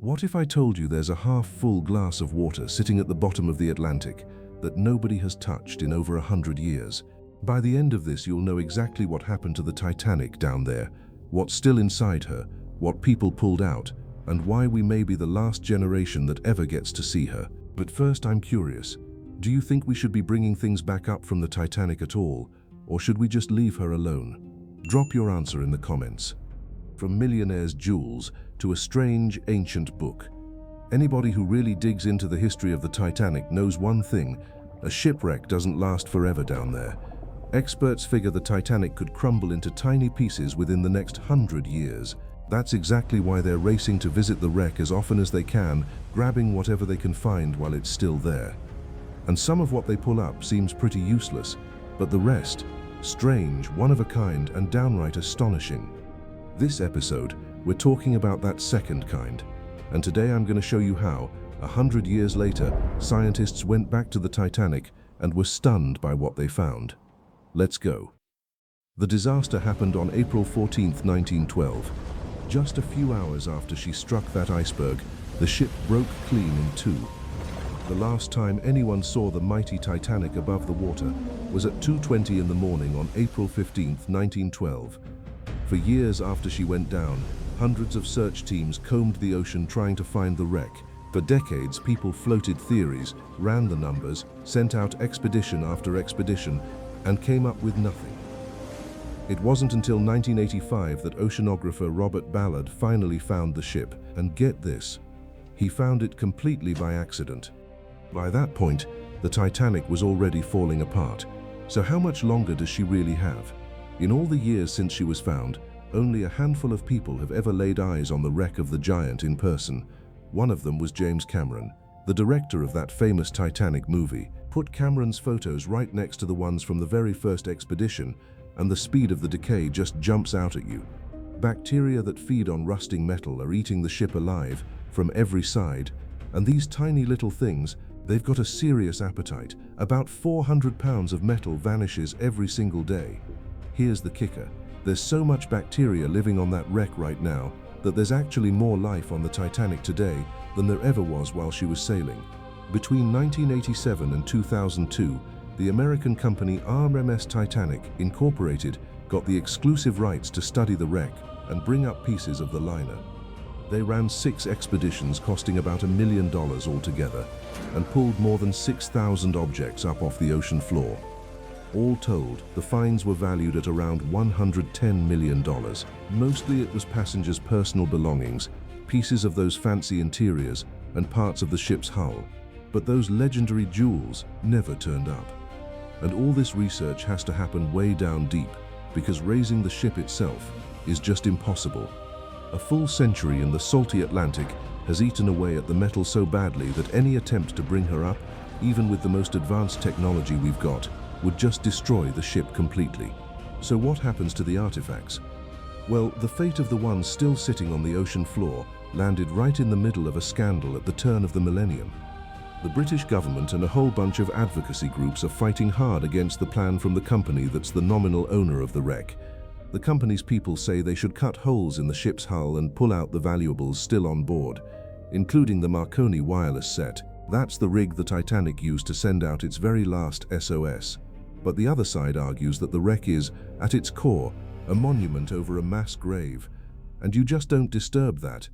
What if I told you there's a half-full glass of water sitting at the bottom of the Atlantic that nobody has touched in over 100 years? By the end of this, you'll know exactly what happened to the Titanic down there, what's still inside her, what people pulled out, and why we may be the last generation that ever gets to see her. But first, I'm curious. Do you think we should be bringing things back up from the Titanic at all, or should we just leave her alone? Drop your answer in the comments. From millionaire's jewels to a strange, ancient book. Anybody who really digs into the history of the Titanic knows one thing: a shipwreck doesn't last forever down there. Experts figure the Titanic could crumble into tiny pieces within the next 100 years. That's exactly why they're racing to visit the wreck as often as they can, grabbing whatever they can find while it's still there. And some of what they pull up seems pretty useless, but the rest, strange, one-of-a-kind, and downright astonishing. This episode, we're talking about that second kind. And today I'm going to show you how, 100 years later, scientists went back to the Titanic and were stunned by what they found. Let's go. The disaster happened on April 14, 1912. Just a few hours after she struck that iceberg, the ship broke clean in two. The last time anyone saw the mighty Titanic above the water was at 2:20 in the morning on April 15, 1912. For years after she went down, hundreds of search teams combed the ocean trying to find the wreck. For decades, people floated theories, ran the numbers, sent out expedition after expedition, and came up with nothing. It wasn't until 1985 that oceanographer Robert Ballard finally found the ship, and get this, he found it completely by accident. By that point, the Titanic was already falling apart. So how much longer does she really have? In all the years since she was found, only a handful of people have ever laid eyes on the wreck of the giant in person. One of them was James Cameron, the director of that famous Titanic movie. Put Cameron's photos right next to the ones from the very first expedition, and the speed of the decay just jumps out at you. Bacteria that feed on rusting metal are eating the ship alive from every side, and these tiny little things, they've got a serious appetite. About 400 pounds of metal vanishes every single day. Here's the kicker. There's so much bacteria living on that wreck right now that there's actually more life on the Titanic today than there ever was while she was sailing. Between 1987 and 2002, the American company RMS Titanic Incorporated got the exclusive rights to study the wreck and bring up pieces of the liner. They ran 6 expeditions costing about $1 million altogether and pulled more than 6,000 objects up off the ocean floor. All told, the finds were valued at around $110 million. Mostly it was passengers' personal belongings, pieces of those fancy interiors, and parts of the ship's hull. But those legendary jewels never turned up. And all this research has to happen way down deep, because raising the ship itself is just impossible. A full century in the salty Atlantic has eaten away at the metal so badly that any attempt to bring her up, even with the most advanced technology we've got, would just destroy the ship completely. So what happens to the artifacts? Well, the fate of the ones still sitting on the ocean floor landed right in the middle of a scandal at the turn of the millennium. The British government and a whole bunch of advocacy groups are fighting hard against the plan from the company that's the nominal owner of the wreck. The company's people say they should cut holes in the ship's hull and pull out the valuables still on board, including the Marconi wireless set. That's the rig the Titanic used to send out its very last SOS. But the other side argues that the wreck is, at its core, a monument over a mass grave, and you just don't disturb that.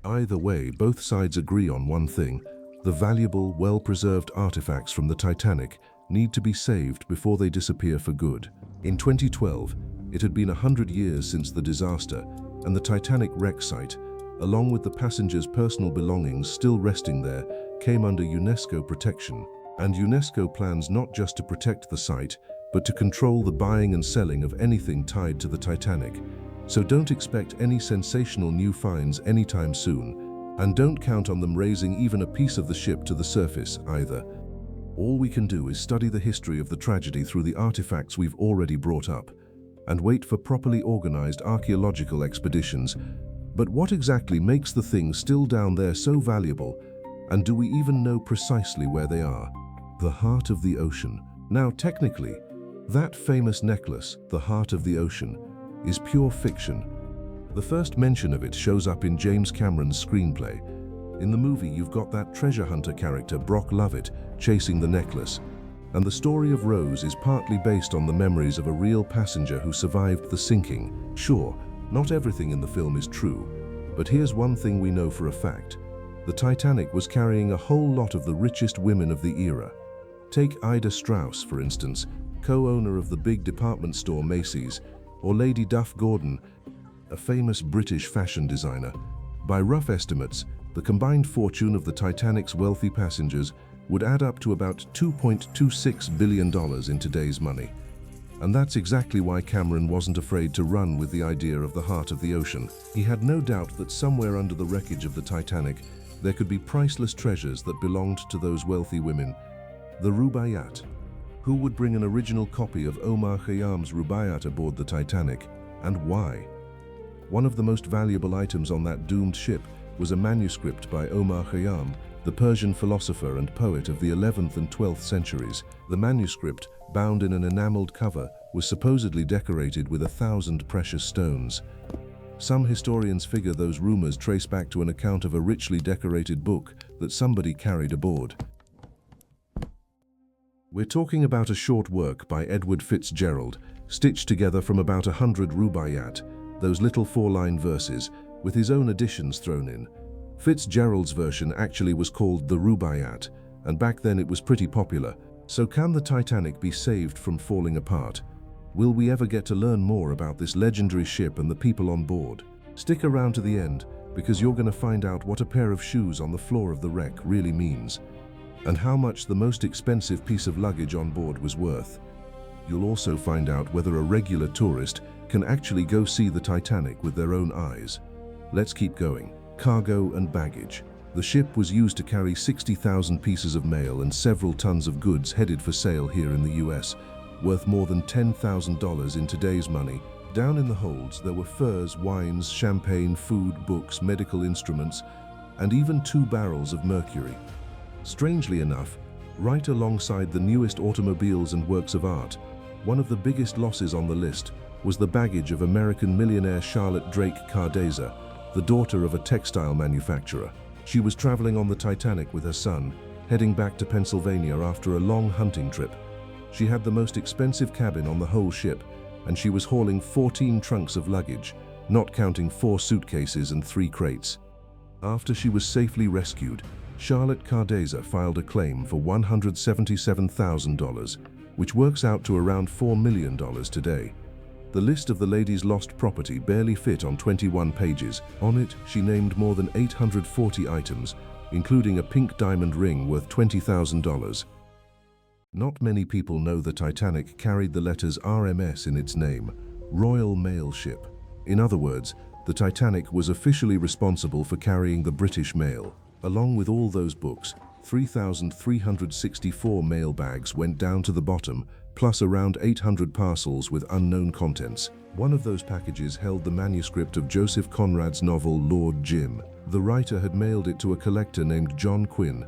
Either way, both sides agree on one thing: the valuable, well-preserved artifacts from the Titanic need to be saved before they disappear for good. In 2012, it had been 100 years since the disaster, and the Titanic wreck site, along with the passengers' personal belongings still resting there, came under UNESCO protection. And UNESCO plans not just to protect the site, but to control the buying and selling of anything tied to the Titanic. So don't expect any sensational new finds anytime soon, and don't count on them raising even a piece of the ship to the surface either. All we can do is study the history of the tragedy through the artifacts we've already brought up, and wait for properly organized archaeological expeditions. But what exactly makes the things still down there so valuable, and do we even know precisely where they are? The heart of the ocean. Now technically, that famous necklace, the heart of the ocean, is pure fiction. The first mention of it shows up in James Cameron's screenplay, In the movie, you've got that treasure hunter character, Brock Lovett, chasing the necklace. And the story of Rose is partly based on the memories of a real passenger who survived the sinking. Sure, not everything in the film is true, but here's one thing we know for a fact. The Titanic was carrying a whole lot of the richest women of the era. Take Ida Strauss, for instance, co-owner of the big department store Macy's, or Lady Duff Gordon, a famous British fashion designer. By rough estimates, the combined fortune of the Titanic's wealthy passengers would add up to about $2.26 billion in today's money. And that's exactly why Cameron wasn't afraid to run with the idea of the heart of the ocean. He had no doubt that somewhere under the wreckage of the Titanic, there could be priceless treasures that belonged to those wealthy women. The Rubaiyat. Who would bring an original copy of Omar Khayyam's Rubaiyat aboard the Titanic, and why? One of the most valuable items on that doomed ship was a manuscript by Omar Khayyam, the Persian philosopher and poet of the 11th and 12th centuries. The manuscript, bound in an enameled cover, was supposedly decorated with 1,000 precious stones. Some historians figure those rumors trace back to an account of a richly decorated book that somebody carried aboard. We're talking about a short work by Edward Fitzgerald, stitched together from about 100 Rubaiyat, those little 4-line verses, with his own additions thrown in. Fitzgerald's version actually was called the Rubaiyat, and back then it was pretty popular. So can the Titanic be saved from falling apart? Will we ever get to learn more about this legendary ship and the people on board? Stick around to the end, because you're going to find out what a pair of shoes on the floor of the wreck really means, and how much the most expensive piece of luggage on board was worth. You'll also find out whether a regular tourist can actually go see the Titanic with their own eyes. Let's keep going. Cargo and baggage. The ship was used to carry 60,000 pieces of mail and several tons of goods headed for sale here in the US, worth more than $10,000 in today's money. Down in the holds, there were furs, wines, champagne, food, books, medical instruments, and even 2 barrels of mercury. Strangely enough, right alongside the newest automobiles and works of art, one of the biggest losses on the list was the baggage of American millionaire Charlotte Drake Cardeza, the daughter of a textile manufacturer. She was traveling on the Titanic with her son, heading back to Pennsylvania after a long hunting trip. She had the most expensive cabin on the whole ship, and she was hauling 14 trunks of luggage, not counting 4 suitcases and 3 crates. After she was safely rescued, Charlotte Cardeza filed a claim for $177,000, which works out to around $4 million today. The list of the lady's lost property barely fit on 21 pages. On it, she named more than 840 items, including a pink diamond ring worth $20,000. Not many people know the Titanic carried the letters RMS in its name, Royal Mail Ship. In other words, the Titanic was officially responsible for carrying the British mail. Along with all those books, 3,364 mail bags went down to the bottom, plus around 800 parcels with unknown contents. One of those packages held the manuscript of Joseph Conrad's novel Lord Jim. The writer had mailed it to a collector named John Quinn.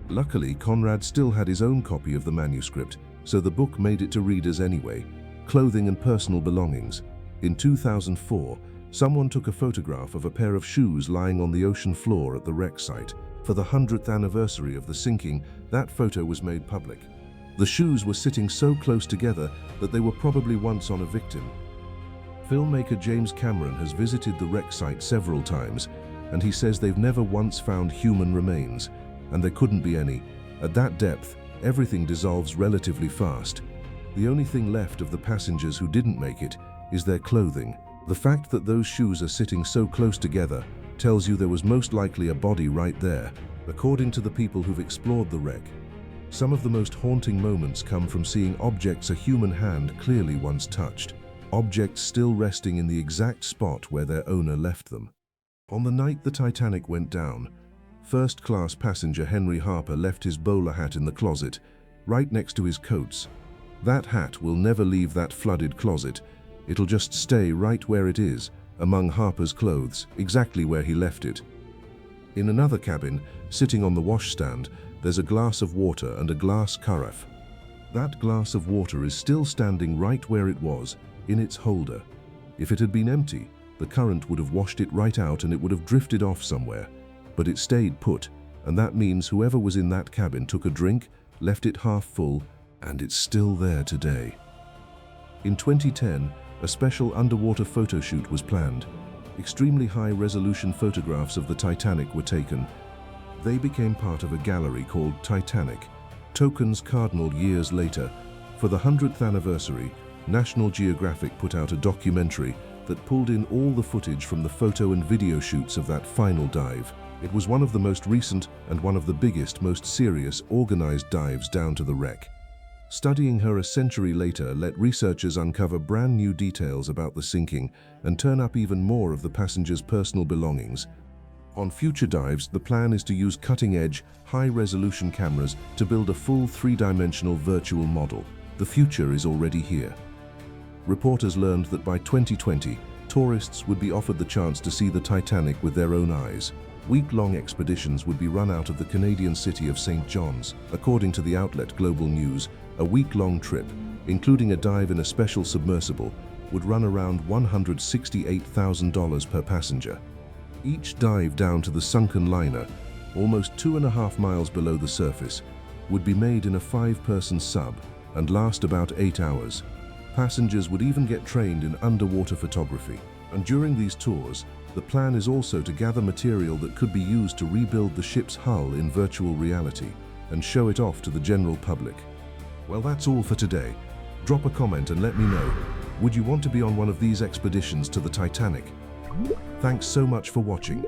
Luckily, Conrad still had his own copy of the manuscript, so the book made it to readers anyway. Clothing and personal belongings. In 2004, someone took a photograph of a pair of shoes lying on the ocean floor at the wreck site. For the 100th anniversary of the sinking, that photo was made public. The shoes were sitting so close together that they were probably once on a victim. Filmmaker James Cameron has visited the wreck site several times, and he says they've never once found human remains, and there couldn't be any. At that depth, everything dissolves relatively fast. The only thing left of the passengers who didn't make it is their clothing. The fact that those shoes are sitting so close together tells you there was most likely a body right there, according to the people who've explored the wreck. Some of the most haunting moments come from seeing objects a human hand clearly once touched, objects still resting in the exact spot where their owner left them. On the night the Titanic went down, first-class passenger Henry Harper left his bowler hat in the closet, right next to his coats. That hat will never leave that flooded closet. It'll just stay right where it is, among Harper's clothes, exactly where he left it. In another cabin, sitting on the washstand, there's a glass of water and a glass carafe. That glass of water is still standing right where it was, in its holder. If it had been empty, the current would have washed it right out and it would have drifted off somewhere. but it stayed put, and that means whoever was in that cabin took a drink, left it half full, and it's still there today. In 2010, a special underwater photo shoot was planned. Extremely high-resolution photographs of the Titanic were taken. They became part of a gallery called Titanic, tokens cardinal years later. For the 100th anniversary, National Geographic put out a documentary that pulled in all the footage from the photo and video shoots of that final dive. It was one of the most recent and one of the biggest, most serious, organized dives down to the wreck. Studying her a century later let researchers uncover brand new details about the sinking and turn up even more of the passengers' personal belongings. On future dives, the plan is to use cutting-edge, high-resolution cameras to build a full three-dimensional virtual model. The future is already here. Reporters learned that by 2020, tourists would be offered the chance to see the Titanic with their own eyes. Week-long expeditions would be run out of the Canadian city of St. John's. According to the outlet Global News, a week-long trip, including a dive in a special submersible, would run around $168,000 per passenger. Each dive down to the sunken liner, almost 2.5 miles below the surface, would be made in a 5-person sub and last about 8 hours. Passengers would even get trained in underwater photography. And during these tours, the plan is also to gather material that could be used to rebuild the ship's hull in virtual reality and show it off to the general public. Well, that's all for today. Drop a comment and let me know. Would you want to be on one of these expeditions to the Titanic? Thanks so much for watching.